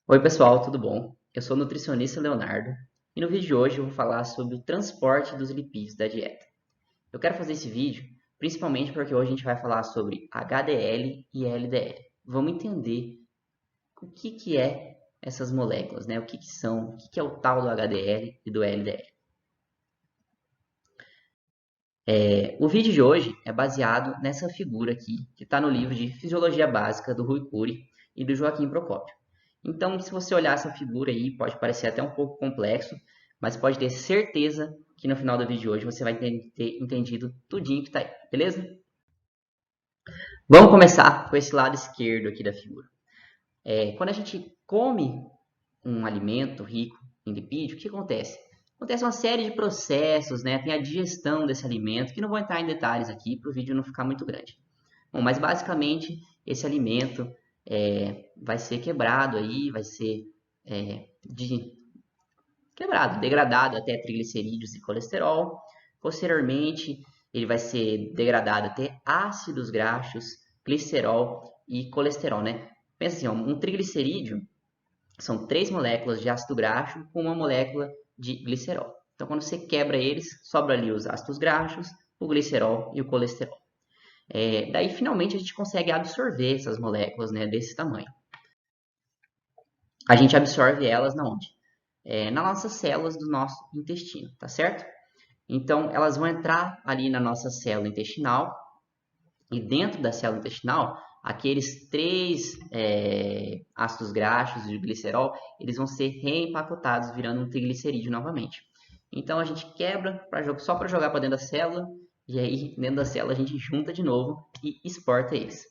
Oi, pessoal, tudo bom? Eu sou o nutricionista Leonardo e no vídeo de hoje eu vou falar sobre o transporte dos lipídios da dieta. Eu quero fazer esse vídeo principalmente porque hoje a gente vai falar sobre HDL e LDL. Vamos entender o que é essas moléculas, né? O que são, o que é o tal do HDL e do LDL. O vídeo de hoje é baseado nessa figura aqui, que está no livro de Fisiologia Básica do Rui Cury e do Joaquim Procópio. Então, se você olhar essa figura aí, pode parecer até um pouco complexo, mas pode ter certeza que no final do vídeo de hoje você vai ter entendido tudinho que está aí, beleza? Vamos começar com esse lado esquerdo aqui da figura. Quando a gente come um alimento rico em lipídio, o que acontece? Acontece uma série de processos, né? Tem a digestão desse alimento, que não vou entrar em detalhes aqui para o vídeo não ficar muito grande. Bom, mas basicamente esse alimento vai ser quebrado aí, vai ser quebrado, degradado até triglicerídeos e colesterol. Posteriormente, ele vai ser degradado até ácidos graxos, glicerol e colesterol, né? Pensa assim, ó, um triglicerídeo são 3 moléculas de ácido graxo com uma molécula de glicerol. Então, quando você quebra eles, sobra ali os ácidos graxos, o glicerol e o colesterol. Daí, finalmente, a gente consegue absorver essas moléculas, né, desse tamanho. A gente absorve elas na onde? Nas nossas células do nosso intestino, tá certo? Então, elas vão entrar ali na nossa célula intestinal e dentro da célula intestinal, aqueles 3 ácidos graxos e glicerol, eles vão ser reempacotados, virando um triglicerídeo novamente. Então, a gente quebra só para jogar para dentro da célula, e aí dentro da célula a gente junta de novo e exporta eles.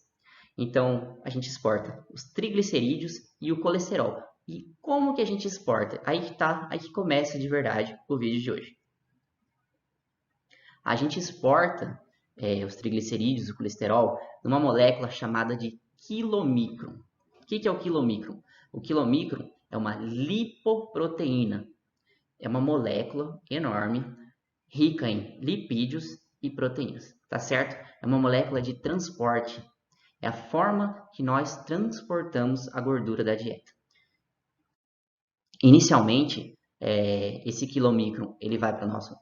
Então, a gente exporta os triglicerídeos e o colesterol. E como que a gente exporta? Aí que começa de verdade o vídeo de hoje. A gente exporta os triglicerídeos, o colesterol, numa molécula chamada de quilomicron. O que é o quilomicron? O quilomicron é uma lipoproteína. É uma molécula enorme, rica em lipídios e proteínas, tá certo? É uma molécula de transporte. É a forma que nós transportamos a gordura da dieta. Inicialmente, esse quilomicron ele vai para nossa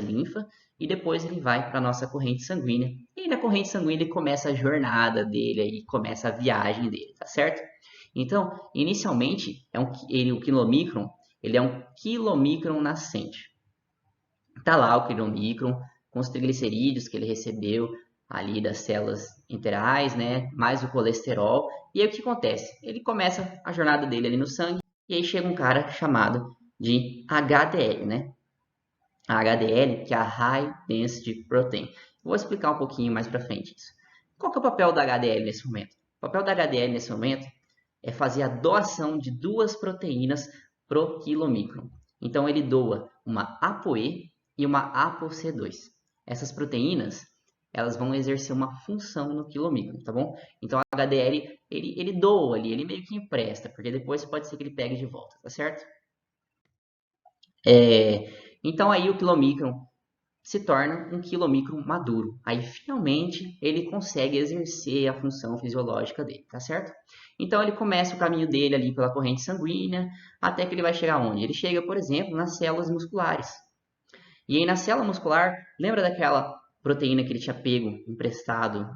linfa, e depois ele vai para a nossa corrente sanguínea. E na corrente sanguínea ele começa a jornada dele, aí começa a viagem dele, tá certo? Então, inicialmente, o quilomicron ele é um quilomicron nascente. Tá lá o quilomicron com os triglicerídeos que ele recebeu ali das células enterais, né? Mais o colesterol. E aí o que acontece? Ele começa a jornada dele ali no sangue e aí chega um cara chamado de HDL, né? A HDL, que é a High Density Protein. Vou explicar um pouquinho mais para frente isso. Qual que é o papel da HDL nesse momento? O papel da HDL nesse momento é fazer a doação de 2 proteínas pro quilomicron. Então ele doa uma ApoE e uma ApoC2. Essas proteínas, elas vão exercer uma função no quilomicron, tá bom? Então a HDL, ele doa ali, ele meio que empresta, porque depois pode ser que ele pegue de volta, tá certo? Então aí o quilomicron se torna um quilomicron maduro. Aí finalmente ele consegue exercer a função fisiológica dele, tá certo? Então ele começa o caminho dele ali pela corrente sanguínea, até que ele vai chegar onde? Ele chega, por exemplo, nas células musculares. E aí na célula muscular, lembra daquela proteína que ele tinha pego emprestado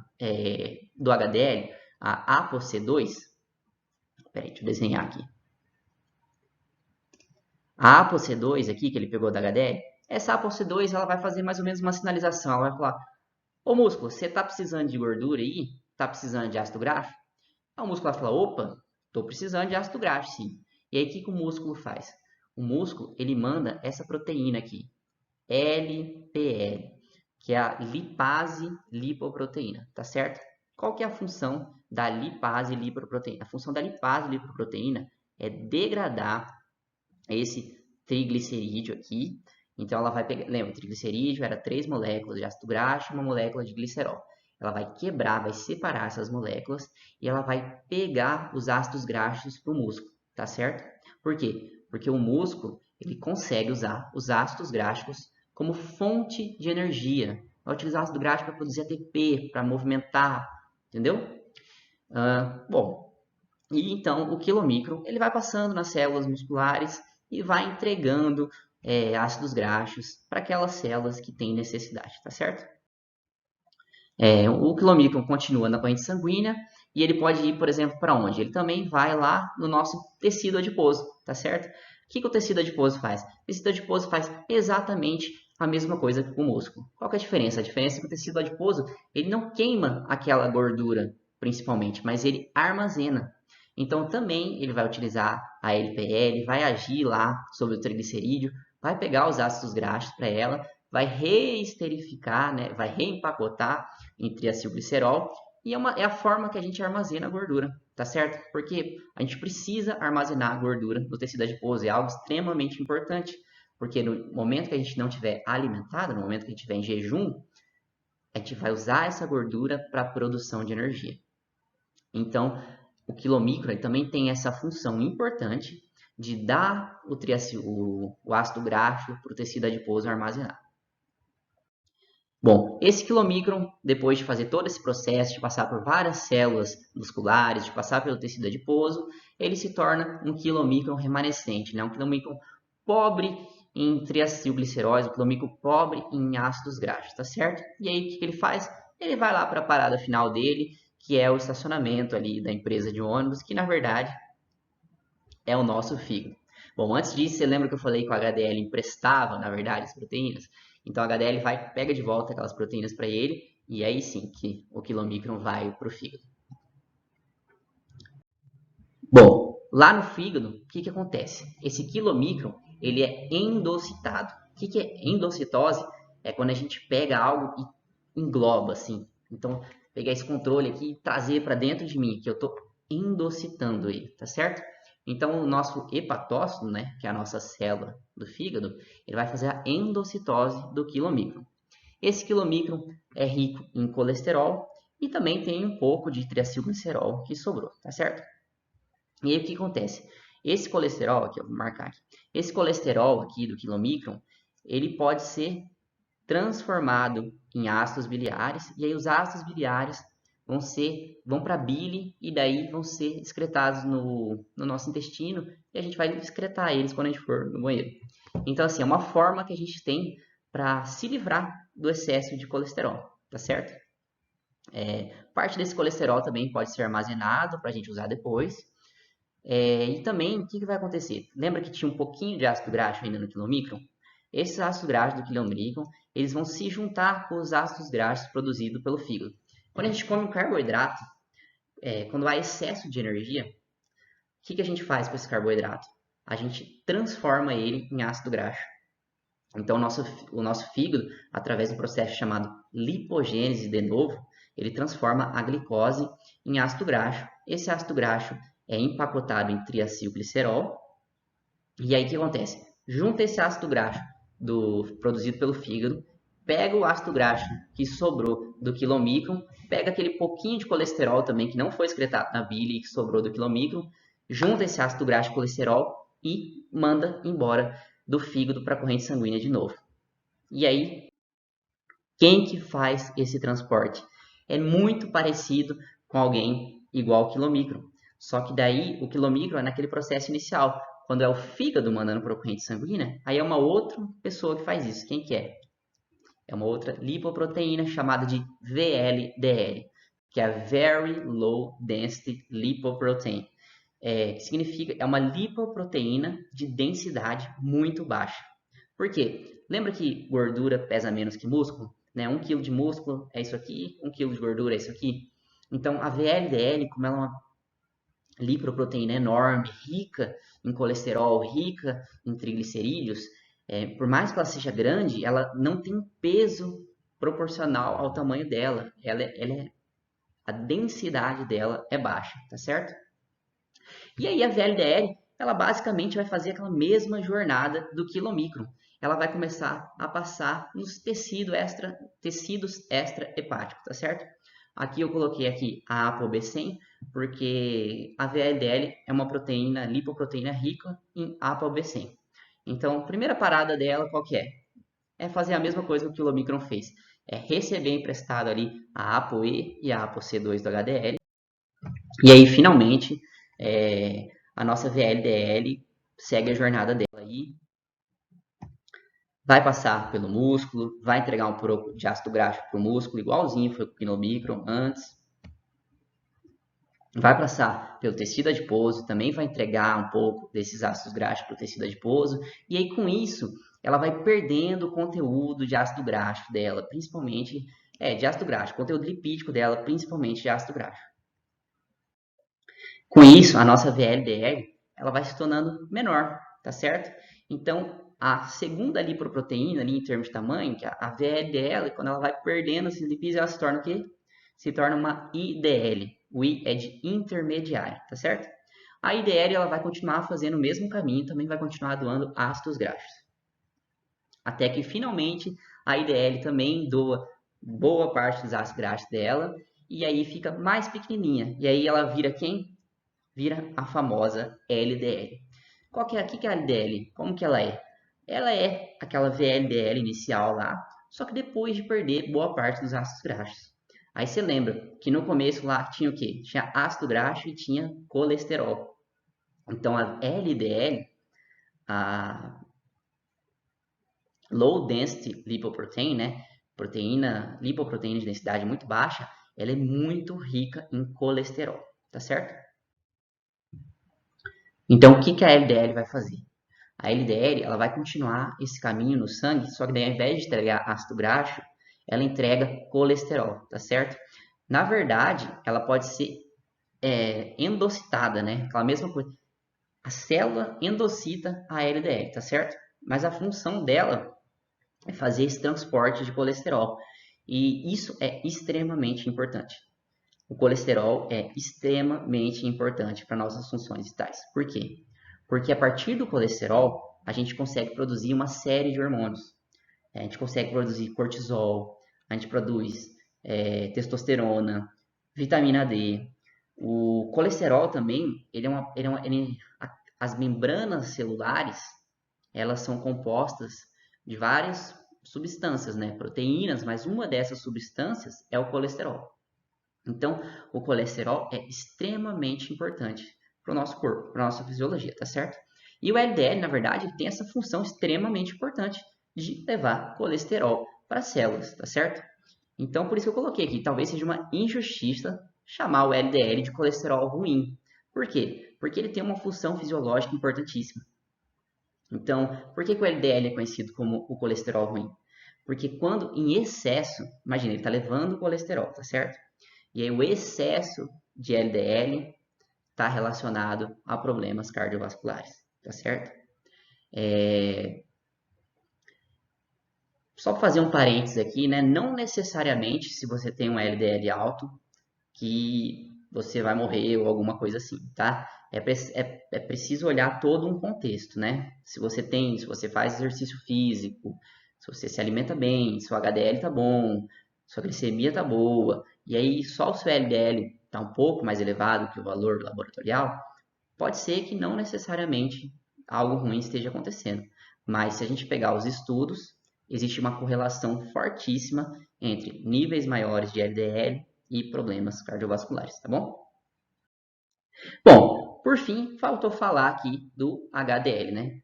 do HDL, a ApoC2? Peraí, deixa eu desenhar aqui. A ApoC2 aqui, que ele pegou da HDL, essa ApoC2 ela vai fazer mais ou menos uma sinalização. Ela vai falar: ô músculo, você tá precisando de gordura aí? Tá precisando de ácido graxo? Aí o músculo vai falar: opa, tô precisando de ácido graxo, sim. E aí o que o músculo faz? O músculo ele manda essa proteína aqui, LPL, que é a lipase lipoproteína, tá certo? Qual que é a função da lipase lipoproteína? A função da lipase lipoproteína é degradar esse triglicerídeo aqui. Então ela vai pegar, lembra, o triglicerídeo era 3 moléculas de ácido graxo e uma molécula de glicerol. Ela vai quebrar, vai separar essas moléculas e ela vai pegar os ácidos graxos para o músculo, tá certo? Por quê? Porque o músculo ele consegue usar os ácidos graxos como fonte de energia. Vai utilizar o ácido graxo para produzir ATP, para movimentar, entendeu? Bom, E então o quilomicron ele vai passando nas células musculares e vai entregando ácidos graxos para aquelas células que têm necessidade, tá certo? O quilomicron continua na corrente sanguínea e ele pode ir, por exemplo, para onde? Ele também vai lá no nosso tecido adiposo, tá certo? O que o tecido adiposo faz? O tecido adiposo faz exatamente a mesma coisa que o músculo. Qual que é a diferença? A diferença é que o tecido adiposo ele não queima aquela gordura, principalmente, mas ele armazena. Então, também ele vai utilizar a LPL, vai agir lá sobre o triglicerídeo, vai pegar os ácidos graxos para ela, vai reesterificar, né? Vai reempacotar em triacilglicerol e é a forma que a gente armazena a gordura, tá certo? Porque a gente precisa armazenar a gordura no tecido adiposo, é algo extremamente importante, porque no momento que a gente não estiver alimentado, no momento que a gente estiver em jejum, a gente vai usar essa gordura para a produção de energia. Então, o quilomicron também tem essa função importante de dar o ácido graxo para o tecido adiposo armazenar. Bom, esse quilomicron, depois de fazer todo esse processo, de passar por várias células musculares, de passar pelo tecido adiposo, ele se torna um quilomicron remanescente, né? Um quilomicron pobre em triacilglicerose, um quilomicron pobre em ácidos graxos, tá certo? E aí, o que ele faz? Ele vai lá para a parada final dele, que é o estacionamento ali da empresa de ônibus, que na verdade é o nosso fígado. Bom, antes disso, você lembra que eu falei que o HDL emprestava, na verdade, as proteínas? Então, o HDL pega de volta aquelas proteínas para ele, e aí sim que o quilomicron vai para o fígado. Bom, lá no fígado, o que acontece? Esse quilomicron, ele é endocitado. O que é endocitose? É quando a gente pega algo e engloba, assim. Então, pegar esse controle aqui e trazer para dentro de mim, que eu estou endocitando ele, tá certo? Então, o nosso hepatócito, né, que é a nossa célula do fígado, ele vai fazer a endocitose do quilomicron. Esse quilomicron é rico em colesterol e também tem um pouco de triacilglicerol que sobrou, tá certo? E aí o que acontece? Esse colesterol aqui, eu vou marcar aqui. Esse colesterol aqui do quilomicron, ele pode ser transformado em ácidos biliares e aí os ácidos biliares vão para a bile e daí vão ser excretados no nosso intestino e a gente vai excretar eles quando a gente for no banheiro. Então assim, é uma forma que a gente tem para se livrar do excesso de colesterol, tá certo? Parte desse colesterol também pode ser armazenado para a gente usar depois. E também, o que vai acontecer? Lembra que tinha um pouquinho de ácido graxo ainda no quilomicron? Esses ácidos graxos do quilomicron, eles vão se juntar com os ácidos graxos produzidos pelo fígado. Quando a gente come um carboidrato, quando há excesso de energia, o que a gente faz com esse carboidrato? A gente transforma ele em ácido graxo. Então, o nosso fígado, através do processo chamado lipogênese de novo, ele transforma a glicose em ácido graxo. Esse ácido graxo é empacotado em triacilglicerol. E aí o que acontece? Junta esse ácido graxo produzido pelo fígado, pega o ácido graxo que sobrou do quilomicron, pega aquele pouquinho de colesterol também que não foi excretado na bile e que sobrou do quilomicron, junta esse ácido graxo e colesterol e manda embora do fígado para a corrente sanguínea de novo. E aí, quem que faz esse transporte? É muito parecido com alguém igual ao quilomicron. Só que daí o quilomicron é naquele processo inicial. Quando é o fígado mandando para a corrente sanguínea, aí é uma outra pessoa que faz isso. Quem que é? É uma outra lipoproteína chamada de VLDL, que é a Very Low Density Lipoprotein. Que significa, é uma lipoproteína de densidade muito baixa. Por quê? Lembra que gordura pesa menos que músculo? Né? 1 kg de músculo é isso aqui, 1 kg de gordura é isso aqui. Então, a VLDL, como ela é uma lipoproteína enorme, rica em colesterol, rica em triglicerídeos, por mais que ela seja grande, ela não tem peso proporcional ao tamanho dela. A densidade dela é baixa, tá certo? E aí a VLDL, ela basicamente vai fazer aquela mesma jornada do quilomicron. Ela vai começar a passar nos tecidos extra-hepáticos, tá certo? Aqui eu coloquei aqui a ApoB100, porque a VLDL é uma proteína, lipoproteína rica em ApoB100. Então, a primeira parada dela, qual que é? É fazer a mesma coisa que o quilomicron fez. É receber emprestado ali a ApoE e a ApoC2 do HDL. E aí, finalmente, a nossa VLDL segue a jornada dela aí, vai passar pelo músculo, vai entregar um pouco de ácido graxo para o músculo, igualzinho foi com o Pinomicron antes. Vai passar pelo tecido adiposo, também vai entregar um pouco desses ácidos graxos para o tecido adiposo. E aí, com isso, ela vai perdendo o conteúdo de ácido graxo dela, principalmente de ácido graxo, conteúdo lipídico dela, principalmente de ácido graxo. Com isso, a nossa VLDL ela vai se tornando menor, tá certo? Então, a segunda lipoproteína, ali em termos de tamanho, que é a VLDL, quando ela vai perdendo esses lipídios, ela se torna o quê? Se torna uma IDL. O I é de intermediário, tá certo? A IDL ela vai continuar fazendo o mesmo caminho, também vai continuar doando ácidos graxos. Até que, finalmente, a IDL também doa boa parte dos ácidos graxos dela, e aí fica mais pequenininha. E aí ela vira quem? Vira a famosa LDL. Que é a LDL? Como que ela é? Ela é aquela VLDL inicial lá, só que depois de perder boa parte dos ácidos graxos. Aí você lembra que no começo lá tinha o quê? Tinha ácido graxo e tinha colesterol. Então a LDL, a Low Density Lipoprotein, né? Lipoproteína de densidade muito baixa, ela é muito rica em colesterol, tá certo? Então, o que a LDL vai fazer? A LDL ela vai continuar esse caminho no sangue, só que daí, ao invés de entregar ácido graxo, ela entrega colesterol, tá certo? Na verdade, ela pode ser endocitada, né? Aquela mesma coisa. A célula endocita a LDL, tá certo? Mas a função dela é fazer esse transporte de colesterol. E isso é extremamente importante. O colesterol é extremamente importante para nossas funções vitais. Por quê? Porque a partir do colesterol, a gente consegue produzir uma série de hormônios. A gente consegue produzir cortisol, a gente produz testosterona, vitamina D. O colesterol também, as membranas celulares, elas são compostas de várias substâncias, né? Proteínas, mas uma dessas substâncias é o colesterol. Então, o colesterol é extremamente importante para o nosso corpo, para a nossa fisiologia, tá certo? E o LDL, na verdade, ele tem essa função extremamente importante de levar colesterol para as células, tá certo? Então, por isso que eu coloquei aqui, talvez seja uma injustiça chamar o LDL de colesterol ruim. Por quê? Porque ele tem uma função fisiológica importantíssima. Então, por que o LDL é conhecido como o colesterol ruim? Porque quando em excesso, imagina, ele está levando colesterol, tá certo? E aí o excesso de LDL está relacionado a problemas cardiovasculares, tá certo? Só para fazer um parênteses aqui, né? Não necessariamente se você tem um LDL alto que você vai morrer ou alguma coisa assim, tá? É preciso olhar todo um contexto, né? Se você faz exercício físico, se você se alimenta bem, se o HDL tá bom, sua glicemia tá boa, e aí só o seu LDL tá um pouco mais elevado que o valor laboratorial, pode ser que não necessariamente algo ruim esteja acontecendo. Mas se a gente pegar os estudos, existe uma correlação fortíssima entre níveis maiores de LDL e problemas cardiovasculares, tá bom? Bom, por fim, faltou falar aqui do HDL, né?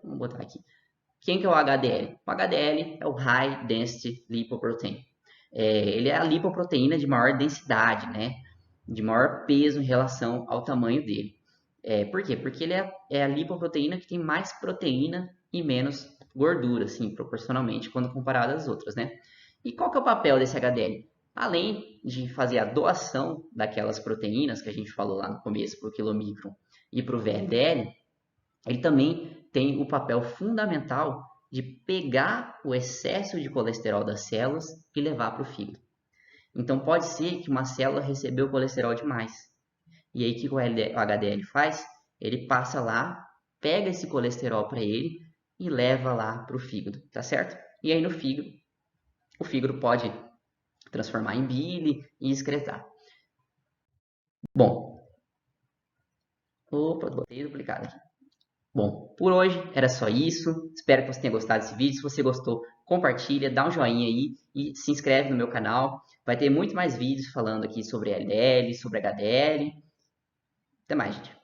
Vamos botar aqui. Quem que é o HDL? O HDL é o High Density Lipoprotein. Ele é a lipoproteína de maior densidade, né? De maior peso em relação ao tamanho dele. Por quê? Porque ele é a lipoproteína que tem mais proteína e menos gordura, assim, proporcionalmente, quando comparado às outras, né? E qual que é o papel desse HDL? Além de fazer a doação daquelas proteínas que a gente falou lá no começo para o quilomicron e para o VLDL, ele também tem o papel fundamental de pegar o excesso de colesterol das células e levar para o fígado. Então pode ser que uma célula recebeu colesterol demais. E aí o que o HDL faz? Ele passa lá, pega esse colesterol para ele e leva lá para o fígado, tá certo? E aí no fígado, o fígado pode transformar em bile e excretar. Bom, opa, botei duplicado aqui. Bom, por hoje era só isso. Espero que você tenha gostado desse vídeo. Se você gostou, compartilha, dá um joinha aí e se inscreve no meu canal. Vai ter muito mais vídeos falando aqui sobre LDL, sobre HDL. Até mais, gente.